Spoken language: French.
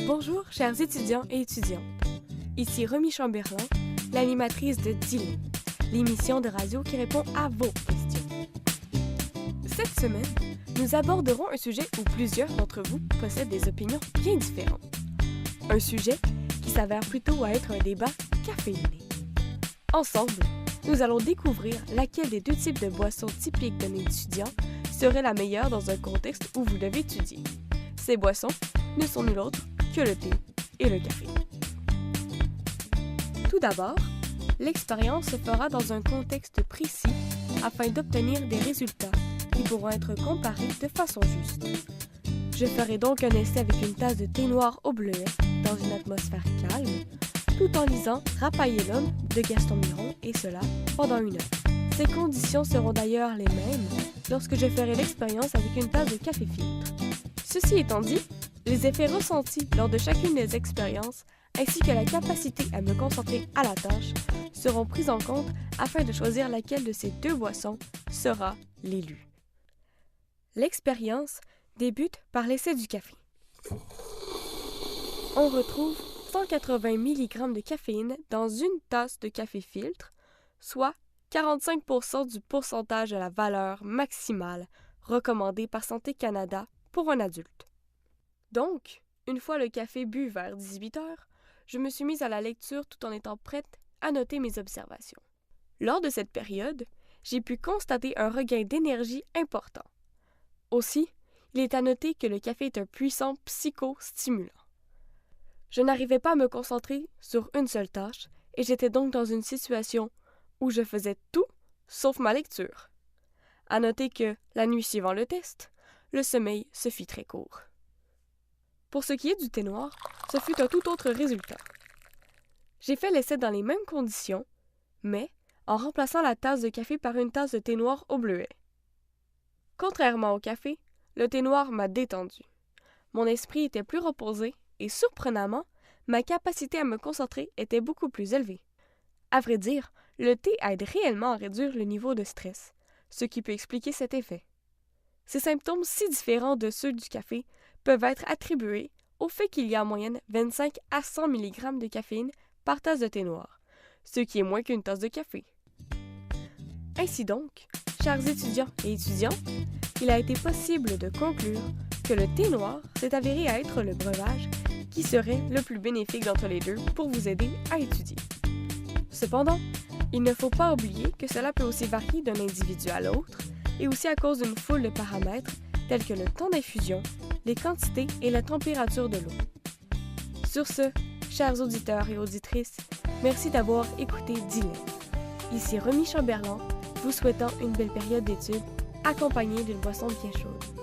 Bonjour, chers étudiants et étudiantes. Ici Romy Chamberlain, l'animatrice de Dilemme, l'émission de radio qui répond à vos questions. Cette semaine, nous aborderons un sujet où plusieurs d'entre vous possèdent des opinions bien différentes. Un sujet qui s'avère plutôt être un débat caféiné. Ensemble, nous allons découvrir laquelle des deux types de boissons typiques d'un étudiant serait la meilleure dans un contexte où vous devez étudier. Ces boissons ne sont nul autre que le thé et le café. Tout d'abord, l'expérience se fera dans un contexte précis afin d'obtenir des résultats qui pourront être comparés de façon juste. Je ferai donc un essai avec une tasse de thé noir au bleuet dans une atmosphère calme, tout en lisant Rapailler l'homme de Gaston Miron, et cela pendant 1 heure. Ces conditions seront d'ailleurs les mêmes lorsque je ferai l'expérience avec une tasse de café filtre. Ceci étant dit, les effets ressentis lors de chacune des expériences ainsi que la capacité à me concentrer à la tâche seront prises en compte afin de choisir laquelle de ces deux boissons sera l'élu. L'expérience débute par l'essai du café. On retrouve 180 mg de caféine dans une tasse de café filtre, soit 45% du pourcentage de la valeur maximale recommandée par Santé Canada pour un adulte. Donc, une fois le café bu vers 18 heures, je me suis mise à la lecture tout en étant prête à noter mes observations. Lors de cette période, j'ai pu constater un regain d'énergie important. Aussi, il est à noter que le café est un puissant psychostimulant. Je n'arrivais pas à me concentrer sur une seule tâche et j'étais donc dans une situation où je faisais tout sauf ma lecture. À noter que, la nuit suivant le test, le sommeil se fit très court. Pour ce qui est du thé noir, ce fut un tout autre résultat. J'ai fait l'essai dans les mêmes conditions, mais en remplaçant la tasse de café par une tasse de thé noir au bleuet. Contrairement au café, le thé noir m'a détendu. Mon esprit était plus reposé et, surprenamment, ma capacité à me concentrer était beaucoup plus élevée. À vrai dire, le thé aide réellement à réduire le niveau de stress, ce qui peut expliquer cet effet. Ces symptômes si différents de ceux du café peuvent être attribués au fait qu'il y a en moyenne 25 à 100 mg de caféine par tasse de thé noir, ce qui est moins qu'une tasse de café. Ainsi donc, chers étudiants et étudiantes, il a été possible de conclure que le thé noir s'est avéré être le breuvage qui serait le plus bénéfique d'entre les deux pour vous aider à étudier. Cependant, il ne faut pas oublier que cela peut aussi varier d'un individu à l'autre et aussi à cause d'une foule de paramètres tels que le temps d'infusion, les quantités et la température de l'eau. Sur ce, chers auditeurs et auditrices, merci d'avoir écouté Dilemme. Ici Romy Chamberlain, vous souhaitant une belle période d'études, accompagnée d'une boisson bien chaude.